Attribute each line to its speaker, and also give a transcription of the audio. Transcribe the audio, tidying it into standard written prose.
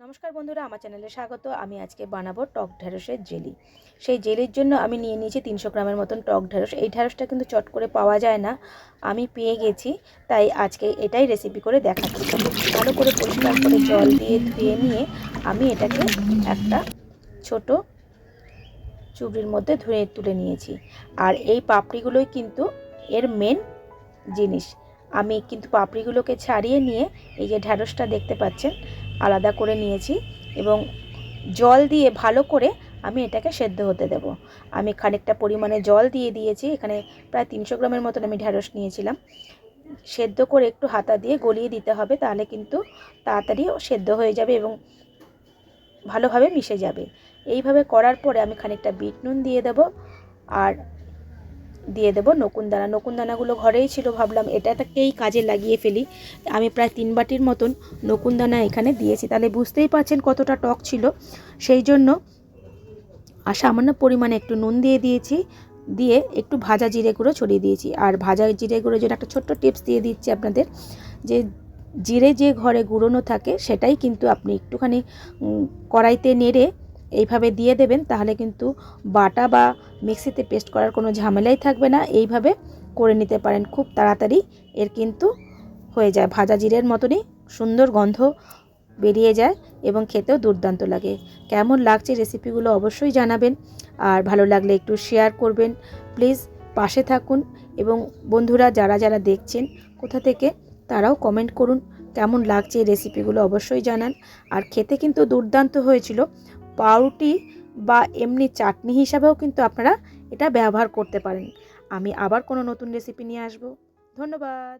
Speaker 1: নমস্কার বন্ধুরা, আমার চ্যানেলে স্বাগত। আমি আজকে বানাবো টক ঢ্যাঁড়সের জেলি। সেই জেলির জন্য আমি নিয়ে নিয়েছি 300 গ্রামের মতন টক ঢ্যাঁড়স। এই ঢ্যাঁড়সটা কিন্তু চট করে পাওয়া যায় না, আমি পেয়ে গেছি, তাই আজকে এটাই রেসিপি করে দেখাচ্ছি। ভালো করে পরিষ্কার করে জল দিয়ে ধুয়ে নিয়ে আমি এটাকে একটা ছোট চুবড়ির মধ্যে ধুয়ে তুলে নিয়েছি। আর এই পাপড়িগুলোই কিন্তু এর মেন জিনিস। আমি কিন্তু পাপড়িগুলোকে ছাড়িয়ে নিয়ে এই যে ঢ্যাঁড়সটা দেখতে পাচ্ছেন আলাদা করে নিয়েছি এবং জল দিয়ে ভালো করে আমি এটাকে সেদ্ধ হতে দেব। আমি খানিকটা পরিমাণে জল দিয়ে দিয়েছি। এখানে প্রায় 300 গ্রামের মতন আমি ঢ্যাঁড়স নিয়েছিলাম। সেদ্ধ করে একটু হাতা দিয়ে গলিয়ে দিতে হবে, তাহলে কিন্তু তাড়াতাড়ি সেদ্ধ হয়ে যাবে এবং ভালোভাবে মিশে যাবে। এইভাবে করার পরে আমি খানিকটা বিট নুন দিয়ে দেব আর দিয়ে দেবো নকুনদানা। নকুনদানাগুলো ঘরেই ছিল, ভাবলাম এটাকেই কাজে লাগিয়ে ফেলি। আমি প্রায় 3 বাটির মতন নকুনদানা এখানে দিয়েছি, তাহলে বুঝতেই পারছেন কতটা টক ছিল। সেই জন্য সামান্য পরিমাণে একটু নুন দিয়ে দিয়েছি, দিয়ে একটু ভাজা জিরে গুঁড়ো ছড়িয়ে দিয়েছি। আর ভাজা জিরে গুঁড়ো জন্য একটা ছোট্ট টিপস দিয়ে দিচ্ছি আপনাদের, যে জিরে যে ঘরে গুঁড়োনো থাকে সেটাই কিন্তু আপনি একটুখানি কড়াইতে নেড়ে এইভাবে দিয়ে দেবেন, তাহলে কিন্তু বাটা বা মিক্সিতে পেস্ট করার কোনো ঝামেলাই থাকবে না। এইভাবে করে নিতে পারেন, খুব তাড়াতাড়ি এর কিন্তু হয়ে যায়। ভাজা জিরের মতনই সুন্দর গন্ধ বেরিয়ে যায় এবং খেতেও দুর্দান্ত লাগে। কেমন লাগছে রেসিপিগুলো অবশ্যই জানাবেন, আর ভালো লাগলে একটু শেয়ার করবেন প্লিজ। পাশে থাকুন এবং বন্ধুরা যারা যারা দেখছেন কোথা থেকে তারাও কমেন্ট করুন কেমন লাগছে এই রেসিপিগুলো অবশ্যই জানান। আর খেতে কিন্তু দুর্দান্ত হয়েছিল। পাউরুটি বা এমনি চাটনি হিসাবেও কিন্তু আপনারা এটা ব্যবহার করতে পারেন। আমি আবার কোনো নতুন রেসিপি নিয়ে আসব। ধন্যবাদ।